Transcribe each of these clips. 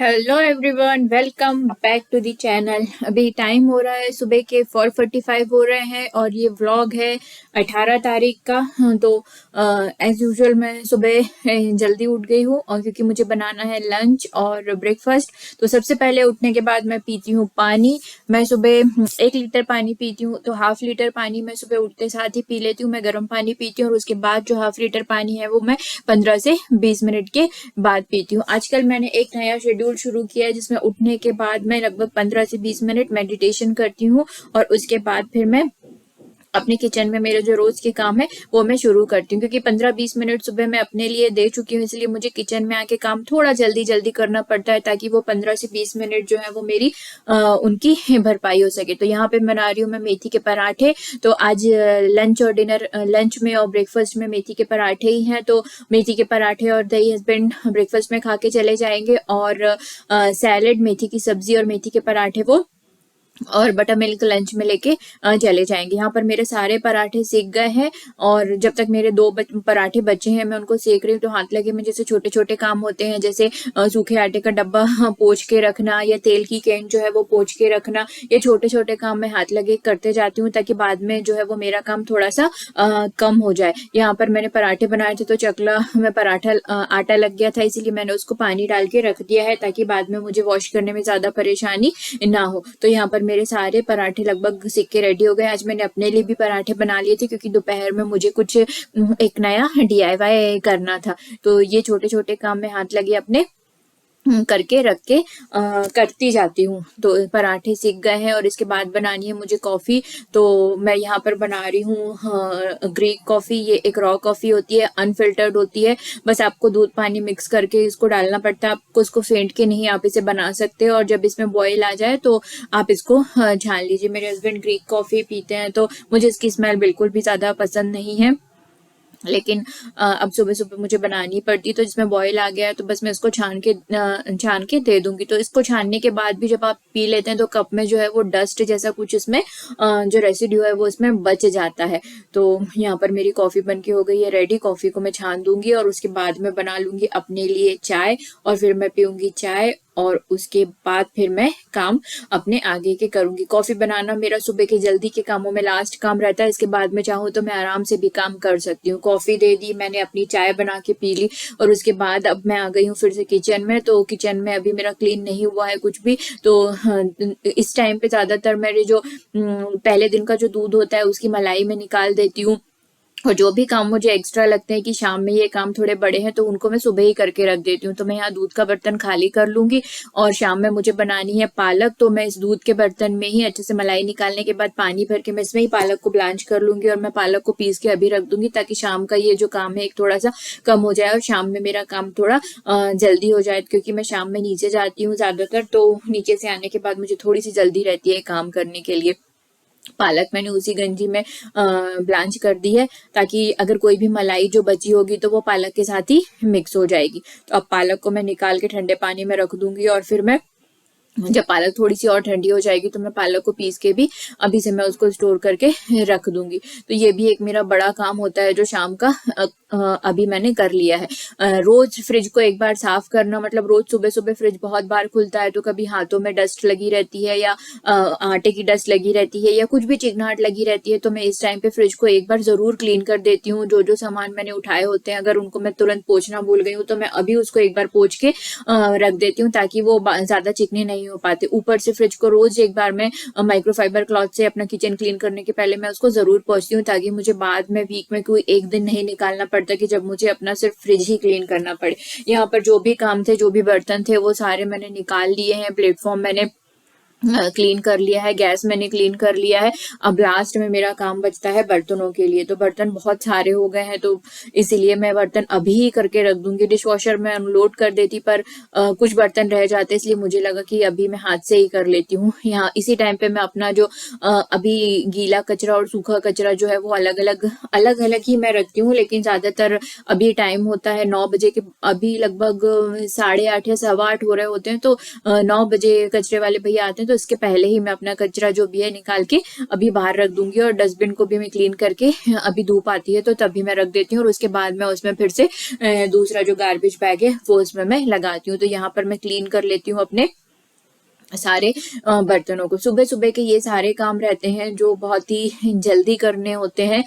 Hello everyone, welcome back to the channel. अभी time हो रहा है सुबह के 4:45 हो रहे हैं और ये व्लॉग है 18 तारीख का। तो एज यूजुअल मैं सुबह जल्दी उठ गई हूँ और क्योंकि मुझे बनाना है लंच और ब्रेकफास्ट। तो सबसे पहले उठने के बाद मैं पीती हूँ पानी। मैं सुबह 1 लीटर पानी पीती हूँ, तो हाफ लीटर पानी मैं सुबह उठते साथ ही पी लेती हूँ। मैं गर्म पानी पीती हूँ और उसके बाद जो हाफ लीटर पानी है वो मैं 15 से 20 मिनट के बाद पीती हूँ। आजकल मैंने एक नया शेड्यूल शुरू किया है जिसमें उठने के बाद मैं लगभग 15 से 20 मिनट मेडिटेशन करती हूँ और उसके बाद फिर मैं अपने किचन में मेरे जो रोज के काम है वो मैं शुरू करती हूँ। क्योंकि 15-20 मिनट सुबह मैं अपने लिए दे चुकी हूँ, इसलिए मुझे किचन में आके काम थोड़ा जल्दी जल्दी करना पड़ता है ताकि वो 15 से 20 मिनट जो है वो मेरी उनकी भरपाई हो सके। तो यहाँ पे बना रही हूँ मैं मेथी के पराठे। तो आज लंच और डिनर, लंच में और ब्रेकफास्ट में मेथी के पराठे ही हैं। तो मेथी के पराठे और दही हस्बैंड ब्रेकफास्ट में खा के चले जाएंगे और सैलेड, मेथी की सब्जी और मेथी के पराठे वो और बटर मिल्क लंच में लेके चले जाएंगे। यहाँ पर मेरे सारे पराठे सेक गए हैं और जब तक मेरे 2 पराठे बचे हैं मैं उनको सेक रही हूँ। तो हाथ लगे में जैसे छोटे छोटे काम होते हैं, जैसे सूखे आटे का डब्बा पोंछ के रखना या तेल की कैन जो है वो पोंछ के रखना, ये छोटे छोटे काम मैं हाथ लगे करते जाती हूँ ताकि बाद में जो है वो मेरा काम थोड़ा सा कम हो जाए। यहाँ पर मैंने पराठे बनाए थे तो चकला में पराठा आटा लग गया था, इसीलिए मैंने उसको पानी डाल के रख दिया है ताकि बाद में मुझे वॉश करने में ज्यादा परेशानी ना हो। तो यहाँ पर मेरे सारे पराठे लगभग सिक के रेडी हो गए। आज मैंने अपने लिए भी पराठे बना लिए थे क्योंकि दोपहर में मुझे कुछ एक नया DIY करना था। तो ये छोटे छोटे काम में हाथ लगे अपने करके रख के करती जाती हूँ। तो पराठे सीख गए हैं और इसके बाद बनानी है मुझे कॉफ़ी। तो मैं यहाँ पर बना रही हूँ ग्रीक कॉफ़ी। ये एक रॉ कॉफ़ी होती है, अनफिल्टर्ड होती है। बस आपको दूध पानी मिक्स करके इसको डालना पड़ता है। आपको इसको फेंट के नहीं आप इसे बना सकते और जब इसमें बॉयल आ जाए तो आप इसको छान लीजिए। मेरे हस्बैंड ग्रीक कॉफ़ी पीते हैं तो मुझे इसकी स्मेल बिल्कुल भी ज़्यादा पसंद नहीं है, लेकिन अब सुबह सुबह मुझे बनानी पड़ती, तो जिसमें बॉयल आ गया है तो बस मैं इसको छान के दे दूंगी। तो इसको छानने के बाद भी जब आप पी लेते हैं तो कप में जो है वो डस्ट जैसा कुछ इसमें जो रेसिड्यू है वो इसमें बच जाता है। तो यहाँ पर मेरी कॉफ़ी बन के हो गई है रेडी। कॉफ़ी को मैं छान दूंगी और उसके बाद में बना लूंगी अपने लिए चाय और फिर मैं पीऊंगी चाय और उसके बाद फिर मैं काम अपने आगे के करूंगी। कॉफी बनाना मेरा सुबह के जल्दी के कामों में लास्ट काम रहता है। इसके बाद में चाहूँ तो मैं आराम से भी काम कर सकती हूँ। कॉफी दे दी, मैंने अपनी चाय बना के पी ली और उसके बाद अब मैं आ गई हूँ फिर से किचन में। तो किचन में अभी मेरा क्लीन नहीं हुआ है कुछ भी। तो इस टाइम पे ज्यादातर मेरे जो पहले दिन का जो दूध होता है उसकी मलाई मैं निकाल देती हूँ और जो भी काम मुझे एक्स्ट्रा लगते हैं कि शाम में ये काम थोड़े बड़े हैं तो उनको मैं सुबह ही करके रख देती हूँ। तो मैं यहाँ दूध का बर्तन खाली कर लूंगी और शाम में मुझे बनानी है पालक। तो मैं इस दूध के बर्तन में ही अच्छे से मलाई निकालने के बाद पानी भर के मैं इसमें ही पालक को ब्लांच कर लूंगी और मैं पालक को पीस के अभी रख दूंगी ताकि शाम का ये जो काम है एक थोड़ा सा कम हो जाए और शाम में मेरा काम थोड़ा जल्दी हो जाए। क्योंकि मैं शाम में नीचे जाती हूँ ज्यादातर, तो नीचे से आने के बाद मुझे थोड़ी सी जल्दी रहती है काम करने के लिए। पालक मैंने उसी गंजी में ब्लांच कर दी है ताकि अगर कोई भी मलाई जो बची होगी तो वो पालक के साथ ही मिक्स हो जाएगी। तो अब पालक को मैं निकाल के ठंडे पानी में रख दूंगी और फिर मैं जब पालक थोड़ी सी और ठंडी हो जाएगी तो मैं पालक को पीस के भी अभी से मैं उसको स्टोर करके रख दूंगी। तो ये भी एक मेरा बड़ा काम होता है जो शाम का अभी मैंने कर लिया है। रोज फ्रिज को एक बार साफ करना, मतलब रोज सुबह सुबह फ्रिज बहुत बार खुलता है तो कभी हाथों में डस्ट लगी रहती है या आटे की डस्ट लगी रहती है या कुछ भी चिकनाहट लगी रहती है। तो मैं इस टाइम पे फ्रिज को एक बार जरूर क्लीन कर देती हूँ। जो जो सामान मैंने उठाए होते हैं अगर उनको मैं तुरंत पोंछना भूल गई हूँ तो मैं अभी उसको एक बार पोंछ के रख देती हूँ ताकि वो ज्यादा चिकने नहीं हो पाते। ऊपर से फ्रिज को रोज एक बार मैं माइक्रोफाइबर क्लॉथ से अपना किचन क्लीन करने के पहले मैं उसको जरूर पोंछती हूँ ताकि मुझे बाद में वीक में कोई एक दिन नहीं निकालना पड़ता कि जब मुझे अपना सिर्फ फ्रिज ही क्लीन करना पड़े। यहाँ पर जो भी काम थे, जो भी बर्तन थे वो सारे मैंने निकाल लिए हैं। प्लेटफॉर्म मैंने क्लीन कर लिया है, गैस मैंने क्लीन कर लिया है। अब लास्ट में मेरा काम बचता है बर्तनों के लिए। तो बर्तन बहुत सारे हो गए हैं तो इसीलिए मैं बर्तन अभी ही करके रख दूंगी। डिश वॉशर में अनलोड कर देती पर कुछ बर्तन रह जाते, इसलिए मुझे लगा कि अभी मैं हाथ से ही कर लेती हूँ। यहाँ इसी टाइम पे मैं अपना जो अभी गीला कचरा और सूखा कचरा जो है वो अलग अलग ही मैं रखती हूँ। लेकिन ज्यादातर अभी टाइम होता है 9 बजे के, अभी लगभग 8:30 या 8:15 हो रहे होते हैं। तो 9 बजे कचरे वाले भैया आते हैं हैं, तो इसके पहले ही मैं अपना कचरा जो भी है निकाल के अभी बाहर रख दूंगी, और डस्टबिन को भी मैं क्लीन करके अभी धूप आती है तो तभी मैं रख देती हूँ, और उसके बाद मैं उसमें फिर से दूसरा जो गार्बेज बैग है वो उसमें मैं लगाती हूँ। तो यहाँ पर मैं क्लीन कर लेती हूँ अपने सारे बर्तनों को। सुबह सुबह के ये सारे काम रहते हैं जो बहुत ही जल्दी करने होते हैं।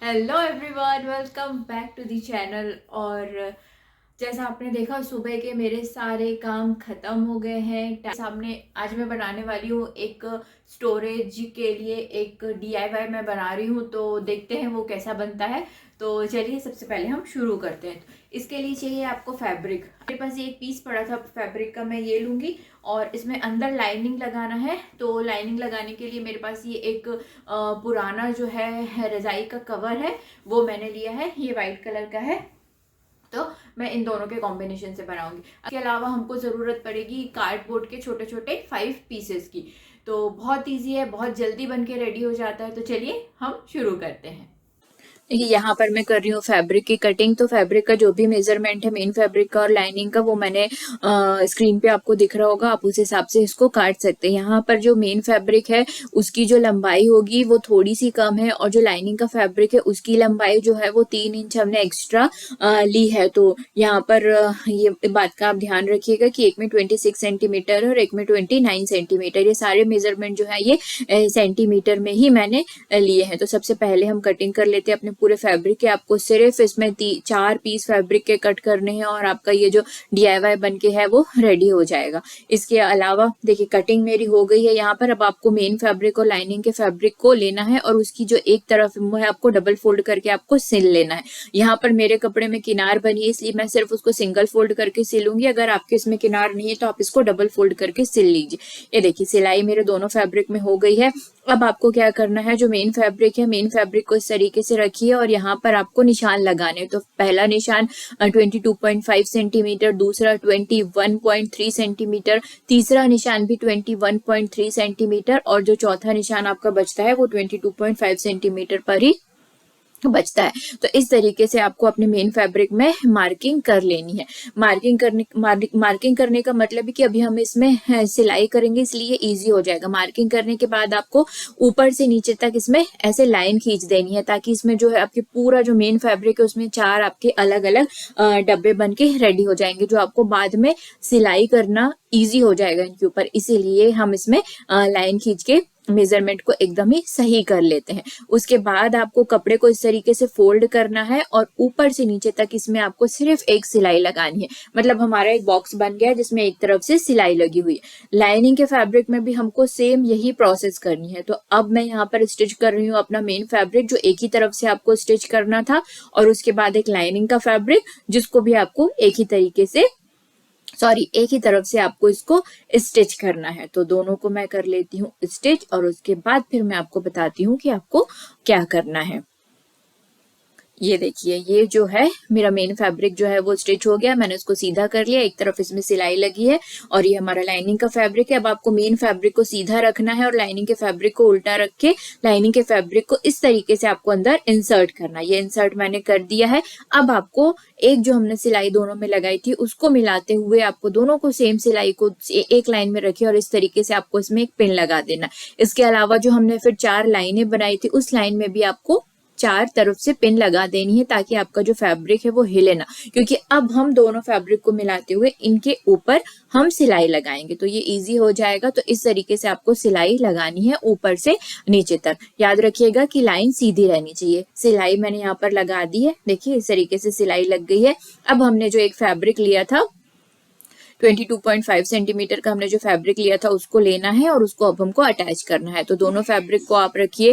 Hello everyone, welcome back to the channel. और जैसा आपने देखा सुबह के मेरे सारे काम खत्म हो गए हैं। सामने आज मैं बनाने वाली हूँ एक स्टोरेज के लिए एक DIY मैं बना रही हूँ, तो देखते हैं वो कैसा बनता है। तो चलिए सबसे पहले हम शुरू करते हैं। इसके लिए चाहिए आपको फैब्रिक। मेरे पास ये एक पीस पड़ा था फैब्रिक का, मैं ये लूँगी और इसमें अंदर लाइनिंग लगाना है। तो लाइनिंग लगाने के लिए मेरे पास ये एक पुराना जो है रजाई का कवर है, वो मैंने लिया है, ये वाइट कलर का है। तो मैं इन दोनों के कॉम्बिनेशन से बनाऊंगी। इसके अलावा हमको ज़रूरत पड़ेगी कार्डबोर्ड के छोटे छोटे 5 पीसेस की। तो बहुत इजी है, बहुत जल्दी बन के रेडी हो जाता है। तो चलिए हम शुरू करते हैं। यहाँ पर मैं कर रही हूँ फैब्रिक की कटिंग। तो फैब्रिक का जो भी मेजरमेंट है मेन फैब्रिक का और लाइनिंग का, वो मैंने स्क्रीन पे आपको दिख रहा होगा, आप उस हिसाब से इसको काट सकते हैं। यहाँ पर जो मेन फैब्रिक है उसकी जो लंबाई होगी वो थोड़ी सी कम है, और जो लाइनिंग का फैब्रिक है उसकी लंबाई जो है वो 3 इंच हमने एक्स्ट्रा ली है। तो यहाँ पर ये बात का आप ध्यान रखिएगा कि एक में 26 सेंटीमीटर और एक में 29 सेंटीमीटर, ये सारे मेजरमेंट जो है ये सेंटीमीटर में ही मैंने लिए हैं। तो सबसे पहले हम कटिंग कर लेते हैं अपने पूरे फैब्रिक के। आपको सिर्फ इसमें 4 पीस फैब्रिक के कट करने हैं और आपका ये जो DIY बन के है वो रेडी हो जाएगा। इसके अलावा देखिए कटिंग मेरी हो गई है यहाँ पर। अब आपको मेन फैब्रिक और लाइनिंग के फैब्रिक को लेना है और उसकी जो एक तरफ है आपको डबल फोल्ड करके आपको सिल लेना है। यहाँ पर मेरे कपड़े में किनार बनी है इसलिए मैं सिर्फ उसको सिंगल फोल्ड करके सिलूंगी। अगर आपके इसमें किनार नहीं है तो आप इसको डबल फोल्ड करके सिल लीजिए। ये देखिए सिलाई मेरे दोनों फैब्रिक में हो गई है। अब आपको क्या करना है, जो मेन फैब्रिक है मेन फैब्रिक को इस तरीके से रखिए और यहाँ पर आपको निशान लगाने। तो पहला निशान 22.5 सेंटीमीटर, दूसरा 21.3 सेंटीमीटर, तीसरा निशान भी 21.3 सेंटीमीटर, और जो चौथा निशान आपका बचता है वो 22.5 सेंटीमीटर पर ही बचता है। तो इस तरीके से आपको अपने मेन फैब्रिक में मार्किंग कर लेनी है। मार्किंग करने का मतलब है कि अभी हम इसमें सिलाई करेंगे इसलिए इजी हो जाएगा। मार्किंग करने के बाद आपको ऊपर से नीचे तक इसमें ऐसे लाइन खींच देनी है, ताकि इसमें जो है आपके पूरा जो मेन फैब्रिक है उसमें 4 आपके अलग अलग डब्बे बन के रेडी हो जाएंगे, जो आपको बाद में सिलाई करना इजी हो जाएगा इनके ऊपर। इसीलिए हम इसमें लाइन खींच के मेजरमेंट को एकदम ही सही कर लेते हैं। उसके बाद आपको कपड़े को इस तरीके से फोल्ड करना है और ऊपर से नीचे तक इसमें आपको सिर्फ एक सिलाई लगानी है। मतलब हमारा एक बॉक्स बन गया जिसमें एक तरफ से सिलाई लगी हुई है। लाइनिंग के फैब्रिक में भी हमको सेम यही प्रोसेस करनी है। तो अब मैं यहाँ पर स्टिच कर रही हूँ अपना मेन फैब्रिक, जो एक ही तरफ से आपको स्टिच करना था, और उसके बाद एक लाइनिंग का फैब्रिक जिसको भी आपको एक ही तरफ से आपको इसको स्टिच करना है। तो दोनों को मैं कर लेती हूँ स्टिच, और उसके बाद फिर मैं आपको बताती हूँ कि आपको क्या करना है। ये देखिए ये जो है मेरा मेन फैब्रिक जो है वो स्टिच हो गया, मैंने उसको सीधा कर लिया, एक तरफ इसमें सिलाई लगी है, और ये हमारा लाइनिंग का फैब्रिक है। अब आपको मेन फैब्रिक को सीधा रखना है और लाइनिंग के फैब्रिक को उल्टा रख के लाइनिंग के फैब्रिक को इस तरीके से आपको अंदर इंसर्ट करना है। ये इंसर्ट मैंने कर दिया है। अब आपको एक जो हमने सिलाई दोनों में लगाई थी उसको मिलाते हुए आपको दोनों को सेम सिलाई को एक लाइन में रखिए और इस तरीके से आपको इसमें एक पिन लगा देना। इसके अलावा जो हमने फिर 4 लाइनें बनाई थी उस लाइन में भी आपको चार तरफ से पिन लगा देनी है ताकि आपका जो फैब्रिक है वो हिले ना, क्योंकि अब हम दोनों फैब्रिक को मिलाते हुए इनके ऊपर हम सिलाई लगाएंगे तो ये इजी हो जाएगा। तो इस तरीके से आपको सिलाई लगानी है ऊपर से नीचे तक। याद रखिएगा कि लाइन सीधी रहनी चाहिए। सिलाई मैंने यहाँ पर लगा दी है, देखिए इस तरीके से सिलाई लग गई है। अब हमने जो एक फैब्रिक लिया था 22.5 सेंटीमीटर का हमने जो फैब्रिक लिया था उसको लेना है और उसको अब हमको अटैच करना है। तो दोनों फैब्रिक को आप रखिए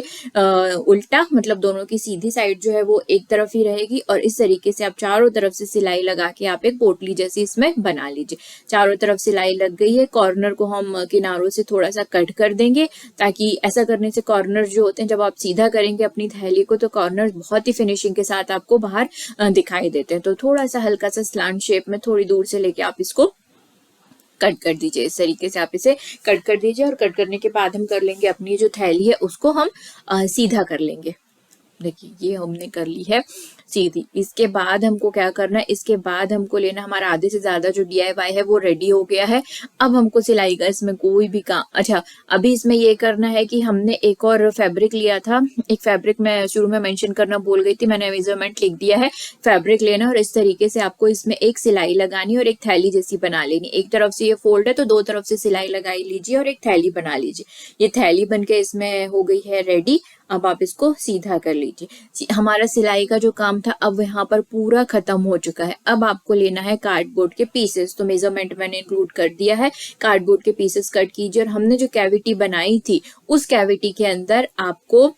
उल्टा, मतलब दोनों की सीधी साइड जो है वो एक तरफ ही रहेगी और इस तरीके से आप चारों तरफ से सिलाई लगा के आप एक पोटली जैसी इसमें बना लीजिए। चारों तरफ सिलाई लग गई है। कॉर्नर को हम किनारों से थोड़ा सा कट कर देंगे ताकि ऐसा करने से कॉर्नर जो होते हैं जब आप सीधा करेंगे अपनी थैली को तो कॉर्नर बहुत ही फिनिशिंग के साथ आपको बाहर दिखाई देते हैं। तो थोड़ा सा हल्का सा स्लांट शेप में थोड़ी दूर से लेके आप इसको कट कर दीजिए। इस तरीके से आप इसे कट कर दीजिए और कट करने के बाद हम कर लेंगे अपनी जो थैली है उसको हम सीधा कर लेंगे। देखिए ये हमने कर ली है सीधी। इसके बाद हमको क्या करना है, इसके बाद हमको लेना, हमारा आधे से ज्यादा जो DIY है वो रेडी हो गया है। अब हमको सिलाई का इसमें कोई भी काम, अच्छा अभी इसमें ये करना है कि हमने एक और फैब्रिक लिया था। एक फैब्रिक मैं शुरू में मेंशन करना भूल गई थी, मैंने मेजरमेंट लिख दिया है। फैब्रिक लेना और इस तरीके से आपको इसमें एक सिलाई लगानी और एक थैली जैसी बना लेनी। एक तरफ से ये फोल्ड है तो दो तरफ से सिलाई लगाई लीजिए और एक थैली बना लीजिए। ये थैली बनके इसमें हो गई है रेडी। अब आप इसको सीधा कर लीजिए। हमारा सिलाई का जो काम था अब यहाँ पर पूरा खत्म हो चुका है। अब आपको लेना है कार्डबोर्ड के पीसेस, तो मेजरमेंट मैंने इंक्लूड कर दिया है। कार्डबोर्ड के पीसेस कट कीजिए और हमने जो कैविटी बनाई थी उस कैविटी के अंदर आपको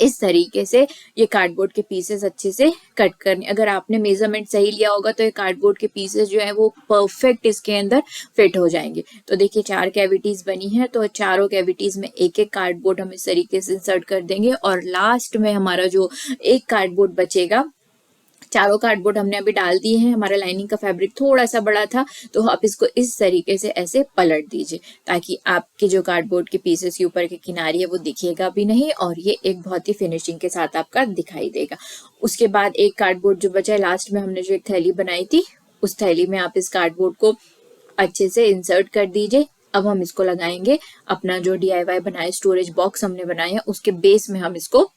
इस तरीके से ये कार्डबोर्ड के पीसेस अच्छे से कट करने। अगर आपने मेजरमेंट सही लिया होगा तो ये कार्डबोर्ड के पीसेस जो है वो परफेक्ट इसके अंदर फिट हो जाएंगे। तो देखिए 4 कैविटीज बनी है तो चारों कैविटीज में एक एक कार्डबोर्ड हम इस तरीके से इंसर्ट कर देंगे और लास्ट में हमारा जो एक कार्डबोर्ड बचेगा, चारों कार्डबोर्ड हमने अभी डाल दिए हैं। हमारा लाइनिंग का फैब्रिक थोड़ा सा बड़ा था तो आप इसको इस तरीके से ऐसे पलट दीजिए ताकि आपके जो कार्डबोर्ड के पीसेस के ऊपर के किनारे है वो दिखेगा भी नहीं और ये एक बहुत ही फिनिशिंग के साथ आपका दिखाई देगा। उसके बाद एक कार्डबोर्ड जो बचा है, लास्ट में हमने जो एक थैली बनाई थी उस थैली में आप इस कार्डबोर्ड को अच्छे से इंसर्ट कर दीजिए। अब हम इसको लगाएंगे अपना जो DIY बनाए स्टोरेज बॉक्स हमने बनाया है उसके बेस में हम इसको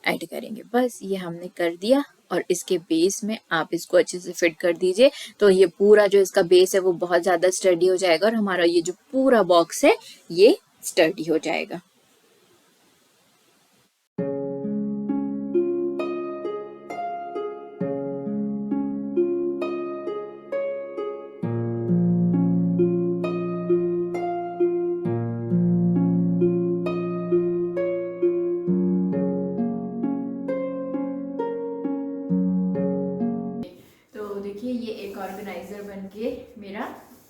ऐड करेंगे। बस ये हमने कर दिया और इसके बेस में आप इसको अच्छे से फिट कर दीजिए। तो ये पूरा जो इसका बेस है वो बहुत ज्यादा स्टडी हो जाएगा और हमारा ये जो पूरा बॉक्स है ये स्टडी हो जाएगा। देखिए ये एक ऑर्गेनाइजर बनके मेरा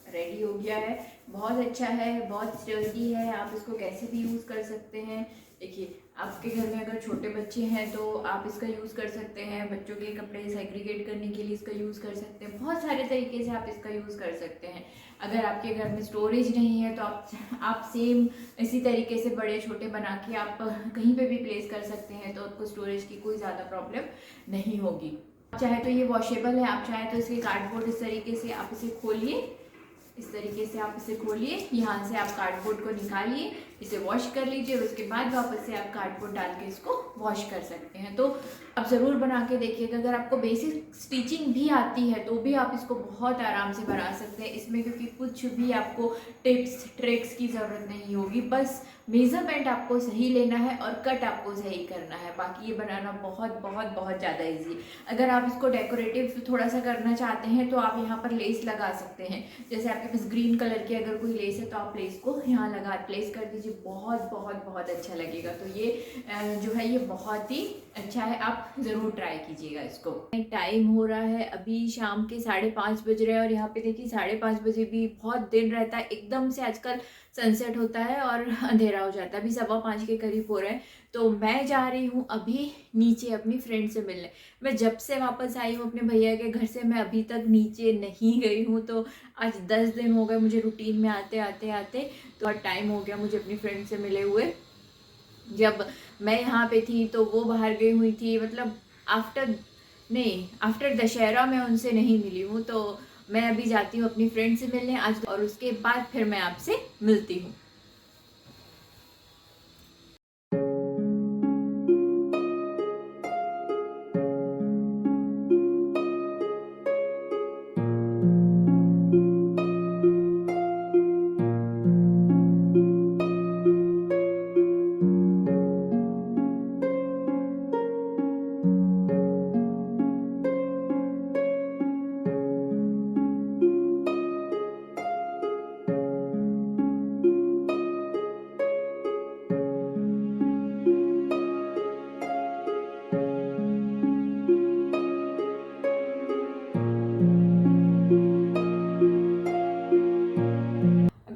रेडी हो गया है। बहुत अच्छा है, बहुत स्टर्डी है, आप इसको कैसे भी यूज़ कर सकते हैं। देखिए आपके घर में अगर छोटे बच्चे हैं तो आप इसका यूज़ कर सकते हैं, बच्चों के कपड़े सेग्रीगेट करने के लिए इसका यूज़ कर सकते हैं। बहुत सारे तरीके से आप इसका यूज़ कर सकते हैं। अगर आपके घर में स्टोरेज नहीं है तो आप सेम इसी तरीके से बड़े छोटे बना के आप कहीं पे भी प्लेस कर सकते हैं तो आपको स्टोरेज की कोई ज़्यादा प्रॉब्लम नहीं होगी। चाहे तो ये वॉशेबल है, आप चाहे तो इसके कार्डबोर्ड इस तरीके से आप इसे खोलिए, इस तरीके से आप इसे खोलिए, यहाँ से आप कार्डबोर्ड को निकालिए, इसे वॉश कर लीजिए और उसके बाद वापस से आप कार्डबोर्ड डाल के इसको वॉश कर सकते हैं। तो आप ज़रूर बना के देखिएगा। अगर आपको बेसिक स्टिचिंग भी आती है तो भी आप इसको बहुत आराम से बना सकते हैं इसमें, क्योंकि कुछ भी आपको टिप्स ट्रिक्स की ज़रूरत नहीं होगी। बस मेज़रमेंट आपको सही लेना है और कट आपको सही करना है। बाकी ये बनाना बहुत बहुत बहुत ज़्यादा ईजी है। अगर आप इसको डेकोरेटिव थोड़ा सा करना चाहते हैं तो आप यहाँ पर लेस लगा सकते हैं। जैसे आपके पास ग्रीन कलर की अगर कोई लेस है तो आप लेस को यहाँ प्लेस कर दीजिए, बहुत बहुत बहुत अच्छा लगेगा। तो ये जो है ये बहुत ही अच्छा है, आप ज़रूर ट्राई कीजिएगा इसको। टाइम हो रहा है अभी शाम के 5:30 बज रहे हैं और यहाँ पे देखिए 5:30 बजे भी बहुत दिन रहता है, एकदम से आजकल सनसेट होता है और अंधेरा हो जाता है। अभी 5:15 के करीब हो रहे हैं तो मैं जा रही हूँ अभी नीचे अपनी फ्रेंड से मिलने। मैं जब से वापस आई हूँ अपने भैया के घर से मैं अभी तक नीचे नहीं गई हूँ। तो आज 10 दिन हो गए मुझे रूटीन में आते आते आते, तो टाइम हो गया मुझे अपनी फ्रेंड से मिले हुए। जब मैं यहाँ पे थी तो वो बाहर गई हुई थी, मतलब आफ्टर दशहरा मैं उनसे नहीं मिली हूँ। तो मैं अभी जाती हूँ अपनी फ्रेंड से मिलने आज और उसके बाद फिर मैं आपसे मिलती हूँ।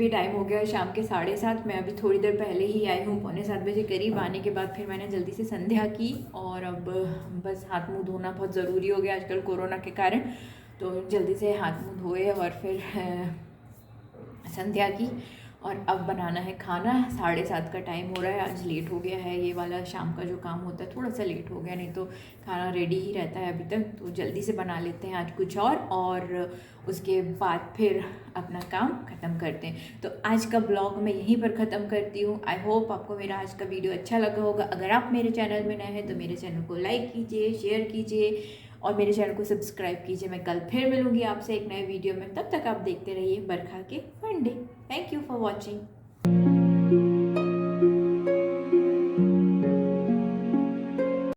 भी टाइम हो गया है शाम के 7:30। मैं अभी थोड़ी देर पहले ही आई हूँ, 6:45 बजे करीब। आने के बाद फिर मैंने जल्दी से संध्या की और अब बस हाथ मुंह धोना बहुत ज़रूरी हो गया आजकल कोरोना के कारण। तो जल्दी से हाथ मुंह धोए और फिर संध्या की और अब बनाना है खाना। 7:30 का टाइम हो रहा है, आज लेट हो गया है। ये वाला शाम का जो काम होता है थोड़ा सा लेट हो गया, नहीं तो खाना रेडी ही रहता है अभी तक। तो जल्दी से बना लेते हैं आज कुछ और उसके बाद फिर अपना काम ख़त्म करते हैं। तो आज का ब्लॉग मैं यहीं पर ख़त्म करती हूँ। आई होप आपको मेरा आज का वीडियो अच्छा लगा होगा। अगर आप मेरे चैनल में नए हैं तो मेरे चैनल को लाइक कीजिए, शेयर कीजिए और मेरे चैनल को सब्सक्राइब कीजिए। मैं कल फिर मिलूँगी आपसे एक नए वीडियो में। तब तक आप देखते रहिए बरखा के fun day. Thank you for watching.